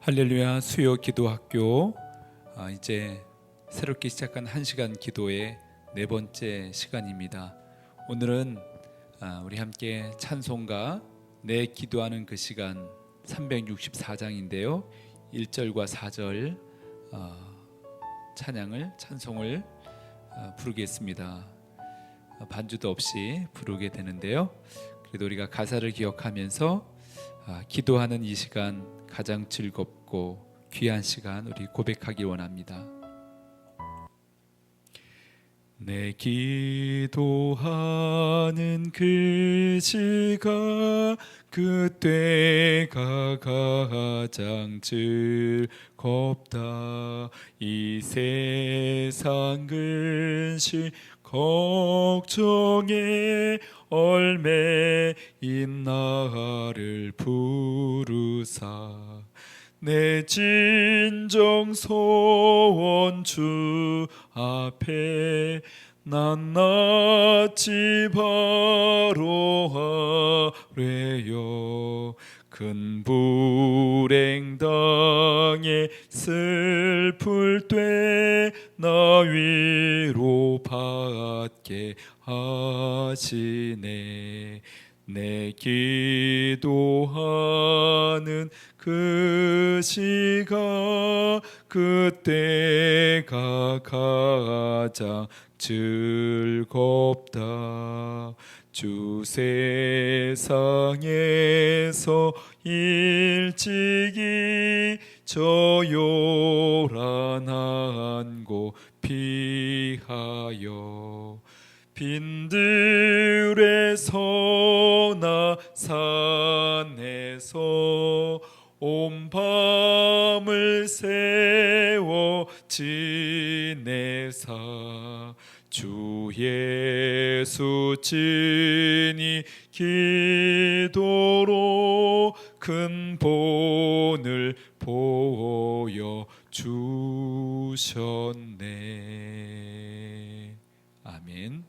할렐루야 수요 기도학교 이제 새롭게 시작한 1시간 기도의 네 번째 시간입니다. 오늘은 우리 함께 찬송가 내 기도하는 그 시간 364장인데요 1절과 4절 찬송을 부르겠습니다. 반주도 없이 부르게 되는데요 그래도 우리가 가사를 기억하면서 기도하는 이 시간 가장 즐겁고 귀한 시간 우리 고백하기 원합니다. 내 기도하는 그 시간 그때가 가장 즐겁다. 이 세상 근심 걱정에 얼매인 나를 부르사 내 진정 소원 주 앞에 낱낱이 바로 하래요. 큰 불행 당해 슬플 때 나 위로 받게 하시네. 내 기도하는 그 시간 그때가 가장 즐겁다. 주 세상에서 일찍이 저 요란한 곳 피하여 빈들에서나 산에서 온 밤을 새워 지내사 주 예수 친히 기도로 큰 본을 보여 주셨네. 아멘.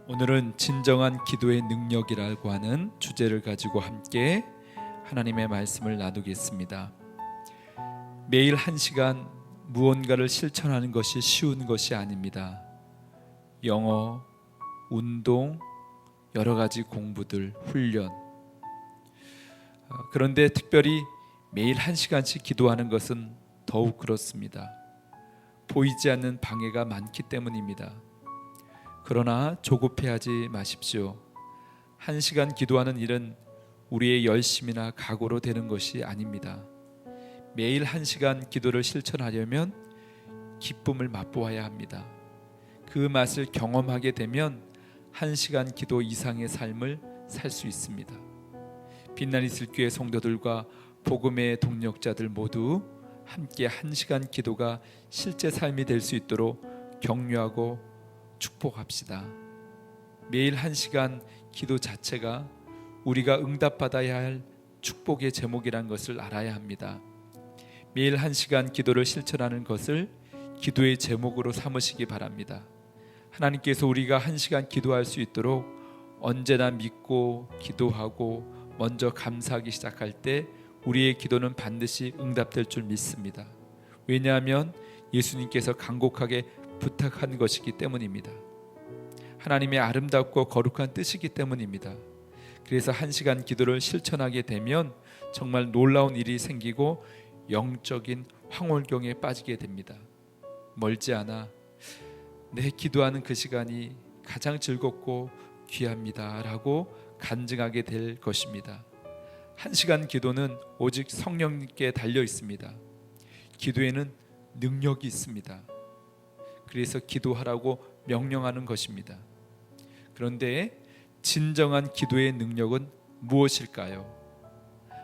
오늘은 진정한 기도의 능력이라고 하는 주제를 가지고 함께 하나님의 말씀을 나누겠습니다. 매일 1시간 무언가를 실천하는 것이 쉬운 것이 아닙니다. 영어, 운동, 여러 가지 공부들, 훈련. 그런데 특별히 매일 1시간씩 기도하는 것은 더욱 그렇습니다. 보이지 않는 방해가 많기 때문입니다. 그러나 조급해하지 마십시오. 1시간 기도하는 일은 우리의 열심이나 각오로 되는 것이 아닙니다. 매일 1시간 기도를 실천하려면 기쁨을 맛보아야 합니다. 그 맛을 경험하게 되면 1시간 기도 이상의 삶을 살 수 있습니다. 빛난 이슬교회 성도들과 복음의 동력자들 모두 함께 1시간 기도가 실제 삶이 될 수 있도록 격려하고 축복합시다. 매일 1시간 기도 자체가 우리가 응답받아야 할 축복의 제목이라는 것을 알아야 합니다. 매일 1시간 기도를 실천하는 것을 기도의 제목으로 삼으시기 바랍니다. 하나님께서 우리가 1시간 기도할 수 있도록 언제나 믿고 기도하고 먼저 감사하기 시작할 때 우리의 기도는 반드시 응답될 줄 믿습니다. 왜냐하면 예수님께서 간곡하게 부탁한 것이기 때문입니다. 하나님의 아름답고 거룩한 뜻이기 때문입니다. 그래서 1시간 기도를 실천하게 되면 정말 놀라운 일이 생기고 영적인 황홀경에 빠지게 됩니다. 멀지 않아 내 기도하는 그 시간이 가장 즐겁고 귀합니다 라고 간증하게 될 것입니다. 1시간 기도는 오직 성령님께 달려 있습니다. 기도에는 능력이 있습니다. 그래서 기도하라고 명령하는 것입니다. 그런데 진정한 기도의 능력은 무엇일까요?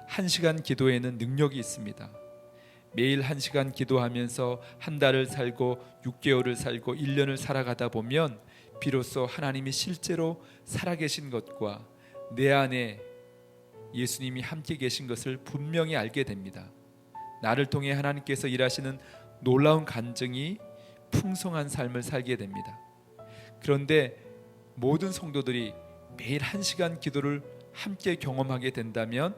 1시간 기도에는 능력이 있습니다. 매일 1시간 기도하면서 한 달을 살고 6개월을 살고 1년을 살아가다 보면 비로소 하나님이 실제로 살아계신 것과 내 안에 예수님이 함께 계신 것을 분명히 알게 됩니다. 나를 통해 하나님께서 일하시는 놀라운 간증이 풍성한 삶을 살게 됩니다. 그런데 모든 성도들이 매일 1시간 기도를 함께 경험하게 된다면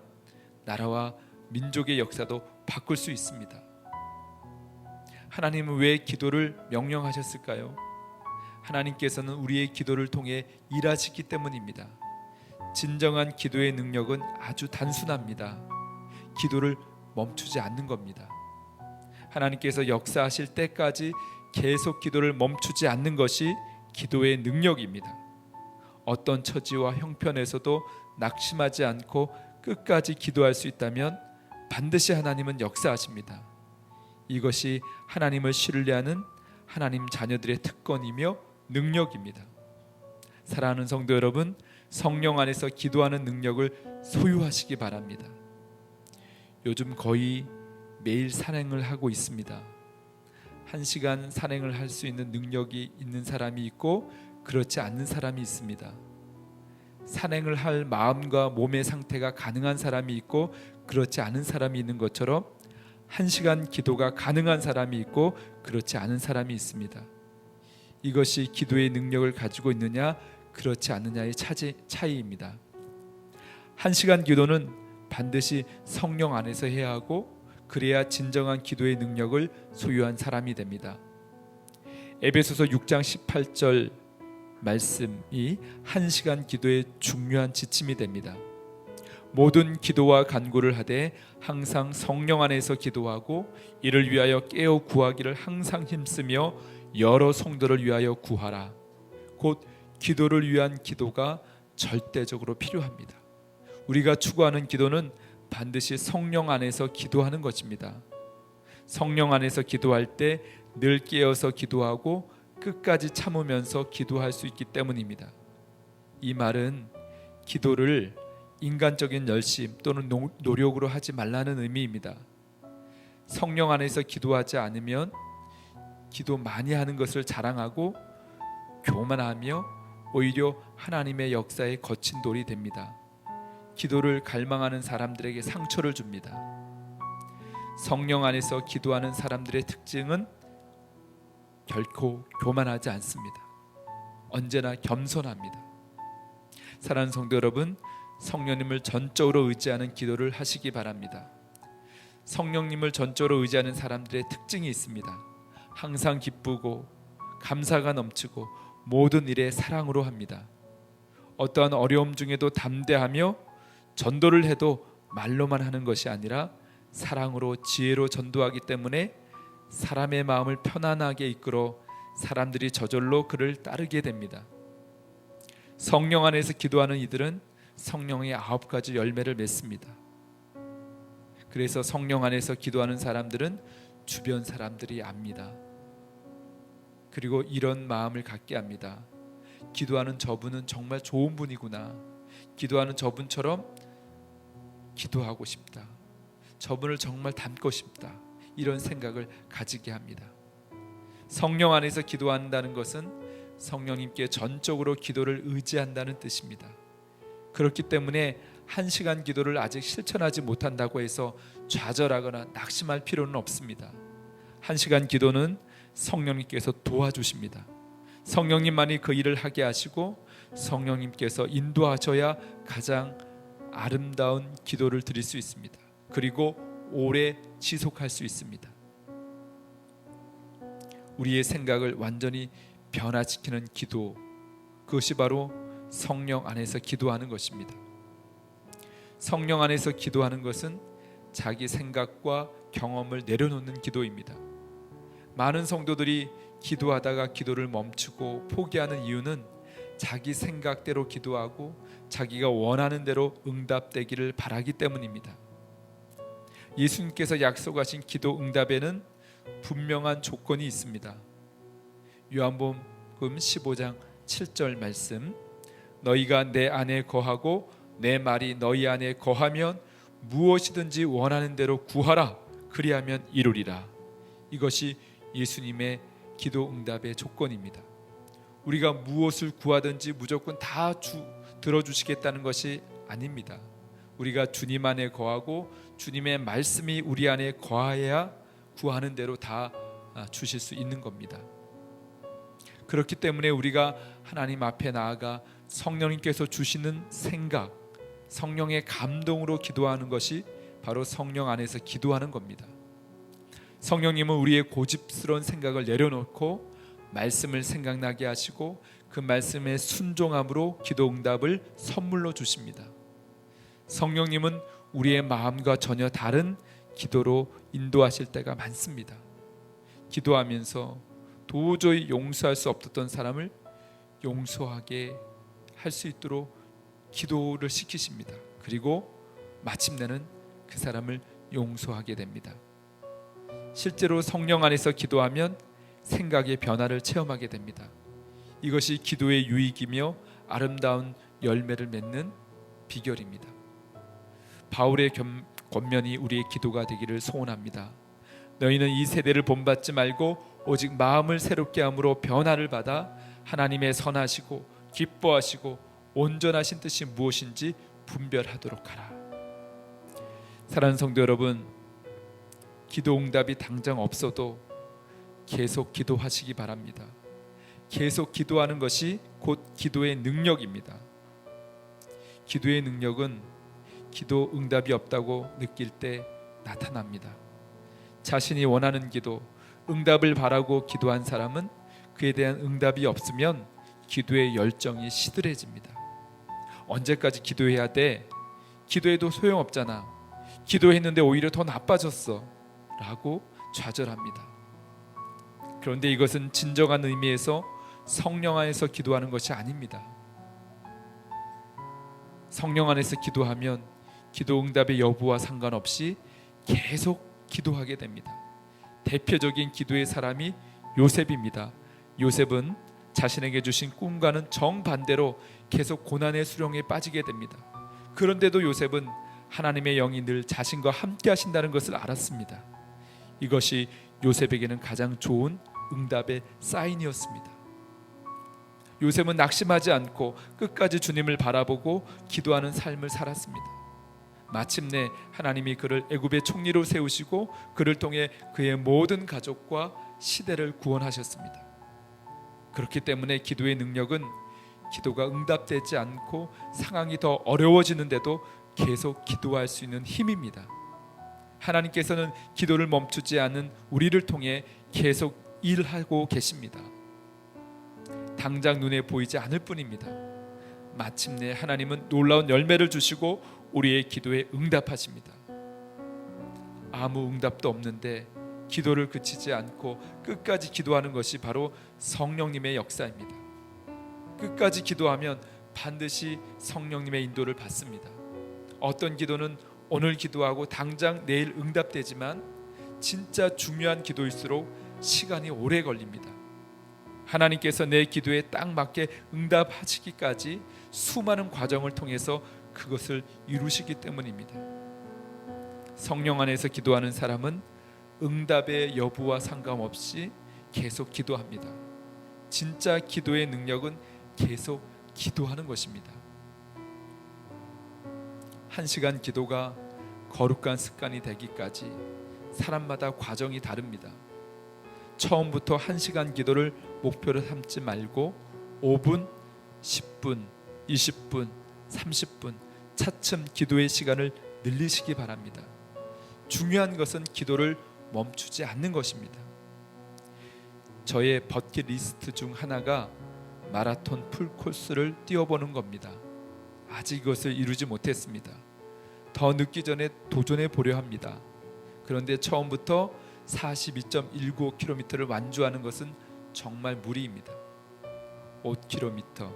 나라와 민족의 역사도 바꿀 수 있습니다. 하나님은 왜 기도를 명령하셨을까요? 하나님께서는 우리의 기도를 통해 일하시기 때문입니다. 진정한 기도의 능력은 아주 단순합니다. 기도를 멈추지 않는 겁니다. 하나님께서 역사하실 때까지 계속 기도를 멈추지 않는 것이 기도의 능력입니다. 어떤 처지와 형편에서도 낙심하지 않고 끝까지 기도할 수 있다면 반드시 하나님은 역사하십니다. 이것이 하나님을 신뢰하는 하나님 자녀들의 특권이며 능력입니다. 사랑하는 성도 여러분, 성령 안에서 기도하는 능력을 소유하시기 바랍니다. 요즘 거의 매일 산행을 하고 있습니다. 1시간 산행을 할 수 있는 능력이 있는 사람이 있고 그렇지 않는 사람이 있습니다. 산행을 할 마음과 몸의 상태가 가능한 사람이 있고 그렇지 않은 사람이 있는 것처럼 1시간 기도가 가능한 사람이 있고 그렇지 않은 사람이 있습니다. 이것이 기도의 능력을 가지고 있느냐 그렇지 않느냐의 차이입니다. 1시간 기도는 반드시 성령 안에서 해야 하고 그래야 진정한 기도의 능력을 소유한 사람이 됩니다. 에베소서 6장 18절 말씀이 1시간 기도의 중요한 지침이 됩니다. 모든 기도와 간구를 하되 항상 성령 안에서 기도하고 이를 위하여 깨어 구하기를 항상 힘쓰며 여러 성도를 위하여 구하라. 곧 기도를 위한 기도가 절대적으로 필요합니다. 우리가 추구하는 기도는 반드시 성령 안에서 기도하는 것입니다. 성령 안에서 기도할 때 늘 깨어서 기도하고 끝까지 참으면서 기도할 수 있기 때문입니다. 이 말은 기도를 인간적인 열심 또는 노력으로 하지 말라는 의미입니다. 성령 안에서 기도하지 않으면 기도 많이 하는 것을 자랑하고 교만하며 오히려 하나님의 역사에 거친 돌이 됩니다. 기도를 갈망하는 사람들에게 상처를 줍니다. 성령 안에서 기도하는 사람들의 특징은 결코 교만하지 않습니다. 언제나 겸손합니다. 사랑하는 성도 여러분, 성령님을 전적으로 의지하는 기도를 하시기 바랍니다. 성령님을 전적으로 의지하는 사람들의 특징이 있습니다. 항상 기쁘고 감사가 넘치고 모든 일에 사랑으로 합니다. 어떠한 어려움 중에도 담대하며 전도를 해도 말로만 하는 것이 아니라 사랑으로 지혜로 전도하기 때문에 사람의 마음을 편안하게 이끌어 사람들이 저절로 그를 따르게 됩니다. 성령 안에서 기도하는 이들은 성령의 9가지 열매를 맺습니다. 그래서 성령 안에서 기도하는 사람들은 주변 사람들이 압니다. 그리고 이런 마음을 갖게 합니다. 기도하는 저분은 정말 좋은 분이구나. 기도하는 저분처럼 기도하고 싶다. 저분을 정말 닮고 싶다. 이런 생각을 가지게 합니다. 성령 안에서 기도한다는 것은 성령님께 전적으로 기도를 의지한다는 뜻입니다. 그렇기 때문에 1시간 기도를 아직 실천하지 못한다고 해서 좌절하거나 낙심할 필요는 없습니다. 1시간 기도는 성령님께서 도와주십니다. 성령님만이 그 일을 하게 하시고 성령님께서 인도하셔야 가장 아름다운 기도를 드릴 수 있습니다. 그리고 오래 지속할 수 있습니다. 우리의 생각을 완전히 변화시키는 기도, 그것이 바로 성령 안에서 기도하는 것입니다. 성령 안에서 기도하는 것은 자기 생각과 경험을 내려놓는 기도입니다. 많은 성도들이 기도하다가 기도를 멈추고 포기하는 이유는 자기 생각대로 기도하고 자기가 원하는 대로 응답되기를 바라기 때문입니다. 예수님께서 약속하신 기도 응답에는 분명한 조건이 있습니다. 요한복음 15장 7절 말씀, 너희가 내 안에 거하고 내 말이 너희 안에 거하면 무엇이든지 원하는 대로 구하라. 그리하면 이루리라. 이것이 예수님의 기도 응답의 조건입니다. 우리가 무엇을 구하든지 무조건 다 들어주시겠다는 것이 아닙니다. 우리가 주님 안에 거하고 주님의 말씀이 우리 안에 거하여야 구하는 대로 다 주실 수 있는 겁니다. 그렇기 때문에 우리가 하나님 앞에 나아가 성령님께서 주시는 생각, 성령의 감동으로 기도하는 것이 바로 성령 안에서 기도하는 겁니다. 성령님은 우리의 고집스러운 생각을 내려놓고 말씀을 생각나게 하시고 그 말씀에 순종함으로 기도 응답을 선물로 주십니다. 성령님은 우리의 마음과 전혀 다른 기도로 인도하실 때가 많습니다. 기도하면서 도저히 용서할 수 없었던 사람을 용서하게 할 수 있도록 기도를 시키십니다. 그리고 마침내는 그 사람을 용서하게 됩니다. 실제로 성령 안에서 기도하면 생각의 변화를 체험하게 됩니다. 이것이 기도의 유익이며 아름다운 열매를 맺는 비결입니다. 바울의 권면이 우리의 기도가 되기를 소원합니다. 너희는 이 세대를 본받지 말고 오직 마음을 새롭게 함으로 변화를 받아 하나님의 선하시고 기뻐하시고 온전하신 뜻이 무엇인지 분별하도록 하라. 사랑하는 성도 여러분, 기도 응답이 당장 없어도 계속 기도하시기 바랍니다. 계속 기도하는 것이 곧 기도의 능력입니다. 기도의 능력은 기도 응답이 없다고 느낄 때 나타납니다. 자신이 원하는 기도, 응답을 바라고 기도한 사람은 그에 대한 응답이 없으면 기도의 열정이 시들해집니다. 언제까지 기도해야 돼? 기도해도 소용없잖아. 기도했는데 오히려 더 나빠졌어 라고 좌절합니다. 그런데 이것은 진정한 의미에서 성령 안에서 기도하는 것이 아닙니다. 성령 안에서 기도하면 기도 응답의 여부와 상관없이 계속 기도하게 됩니다. 대표적인 기도의 사람이 요셉입니다. 요셉은 자신에게 주신 꿈과는 정반대로 계속 고난의 수렁에 빠지게 됩니다. 그런데도 요셉은 하나님의 영이 늘 자신과 함께 하신다는 것을 알았습니다. 이것이 요셉에게는 가장 좋은 응답의 사인이었습니다. 요셉은 낙심하지 않고 끝까지 주님을 바라보고 기도하는 삶을 살았습니다. 마침내 하나님이 그를 애굽의 총리로 세우시고 그를 통해 그의 모든 가족과 시대를 구원하셨습니다. 그렇기 때문에 기도의 능력은 기도가 응답되지 않고 상황이 더 어려워지는데도 계속 기도할 수 있는 힘입니다. 하나님께서는 기도를 멈추지 않는 우리를 통해 계속 일하고 계십니다. 당장 눈에 보이지 않을 뿐입니다. 마침내 하나님은 놀라운 열매를 주시고 우리의 기도에 응답하십니다. 아무 응답도 없는데 기도를 그치지 않고 끝까지 기도하는 것이 바로 성령님의 역사입니다. 끝까지 기도하면 반드시 성령님의 인도를 받습니다. 어떤 기도는 오늘 기도하고 당장 내일 응답되지만 진짜 중요한 기도일수록 시간이 오래 걸립니다. 하나님께서 내 기도에 딱 맞게 응답하시기까지 수많은 과정을 통해서 그것을 이루시기 때문입니다. 성령 안에서 기도하는 사람은 응답의 여부와 상관없이 계속 기도합니다. 진짜 기도의 능력은 계속 기도하는 것입니다. 1시간 기도가 거룩한 습관이 되기까지 사람마다 과정이 다릅니다. 처음부터 1시간 기도를 목표로 삼지 말고 5분, 10분, 20분, 30분 차츰 기도의 시간을 늘리시기 바랍니다. 중요한 것은 기도를 멈추지 않는 것입니다. 저의 버킷리스트 중 하나가 마라톤 풀코스를 뛰어보는 겁니다. 아직 이것을 이루지 못했습니다. 더 늦기 전에 도전해 보려 합니다. 그런데 처음부터 42.195km를 완주하는 것은 정말 무리입니다. 5km,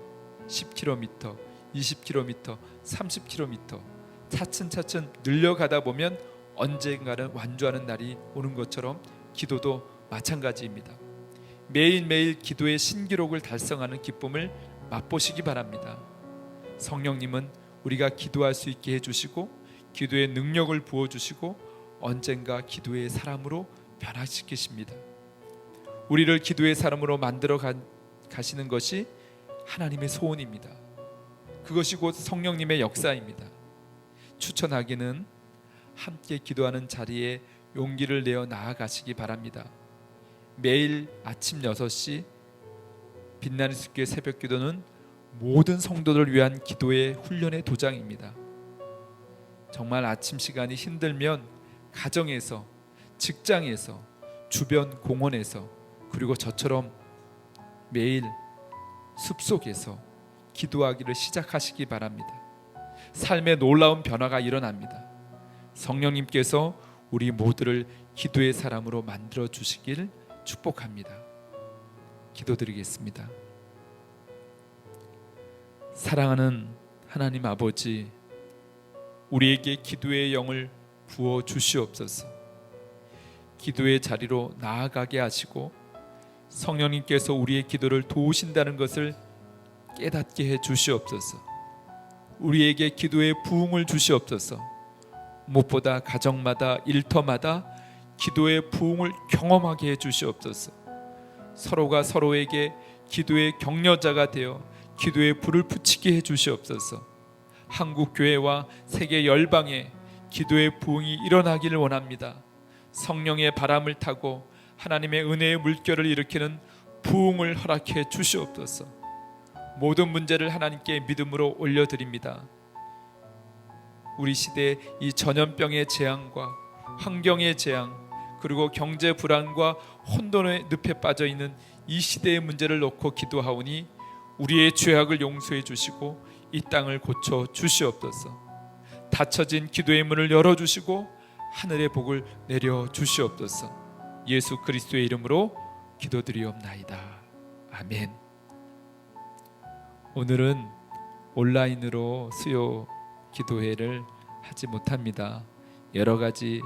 10km, 20km, 30km 차츰차츰 늘려가다 보면 언젠가는 완주하는 날이 오는 것처럼 기도도 마찬가지입니다. 매일매일 기도의 신기록을 달성하는 기쁨을 맛보시기 바랍니다. 성령님은 우리가 기도할 수 있게 해주시고 기도의 능력을 부어주시고 언젠가 기도의 사람으로 변화시키십니다. 우리를 기도의 사람으로 만들어 가시는 것이 하나님의 소원입니다. 그것이 곧 성령님의 역사입니다. 추천하기는 함께 기도하는 자리에 용기를 내어 나아가시기 바랍니다. 매일 아침 6시 빛나는 숲교회 새벽기도는 모든 성도를 위한 기도의 훈련의 도장입니다. 정말 아침 시간이 힘들면 가정에서, 직장에서, 주변 공원에서, 그리고 저처럼 매일 숲속에서 기도하기를 시작하시기 바랍니다. 삶에 놀라운 변화가 일어납니다. 성령님께서 우리 모두를 기도의 사람으로 만들어 주시길 축복합니다. 기도드리겠습니다. 사랑하는 하나님 아버지, 우리에게 기도의 영을 부어 주시옵소서. 기도의 자리로 나아가게 하시고 성령님께서 우리의 기도를 도우신다는 것을 깨닫게 해 주시옵소서. 우리에게 기도의 부흥을 주시옵소서. 무엇보다 가정마다, 일터마다 기도의 부흥을 경험하게 해 주시옵소서. 서로가 서로에게 기도의 격려자가 되어 기도의 불을 붙이게 해 주시옵소서. 한국 교회와 세계 열방에 기도의 부흥이 일어나기를 원합니다. 성령의 바람을 타고 하나님의 은혜의 물결을 일으키는 부흥을 허락해 주시옵소서. 모든 문제를 하나님께 믿음으로 올려드립니다. 우리 시대의 이 전염병의 재앙과 환경의 재앙, 그리고 경제 불안과 혼돈의 늪에 빠져 있는 이 시대의 문제를 놓고 기도하오니 우리의 죄악을 용서해 주시고 이 땅을 고쳐 주시옵소서. 닫혀진 기도의 문을 열어주시고 하늘의 복을 내려 주시옵소서. 예수 그리스도의 이름으로 기도드리옵나이다. 아멘. 오늘은 온라인으로 수요 기도회를 하지 못합니다. 여러 가지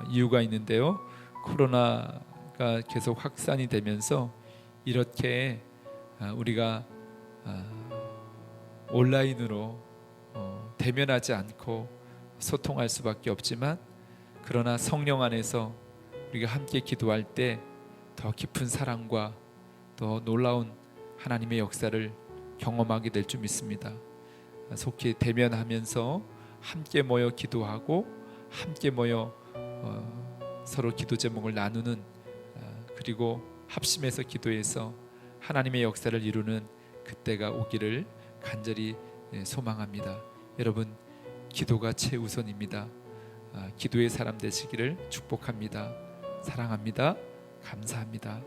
이유가 있는데요. 코로나가 계속 확산이 되면서 이렇게 우리가 온라인으로 대면하지 않고 소통할 수밖에 없지만, 그러나 성령 안에서 우리가 함께 기도할 때 더 깊은 사랑과 더 놀라운 하나님의 역사를 경험하게 될 줄 믿습니다. 속히 대면하면서 함께 모여 기도하고 함께 모여 서로 기도 제목을 나누는, 그리고 합심해서 기도해서 하나님의 역사를 이루는 그때가 오기를 간절히 소망합니다. 여러분, 기도가 최우선입니다. 기도의 사람 되시기를 축복합니다. 사랑합니다. 감사합니다.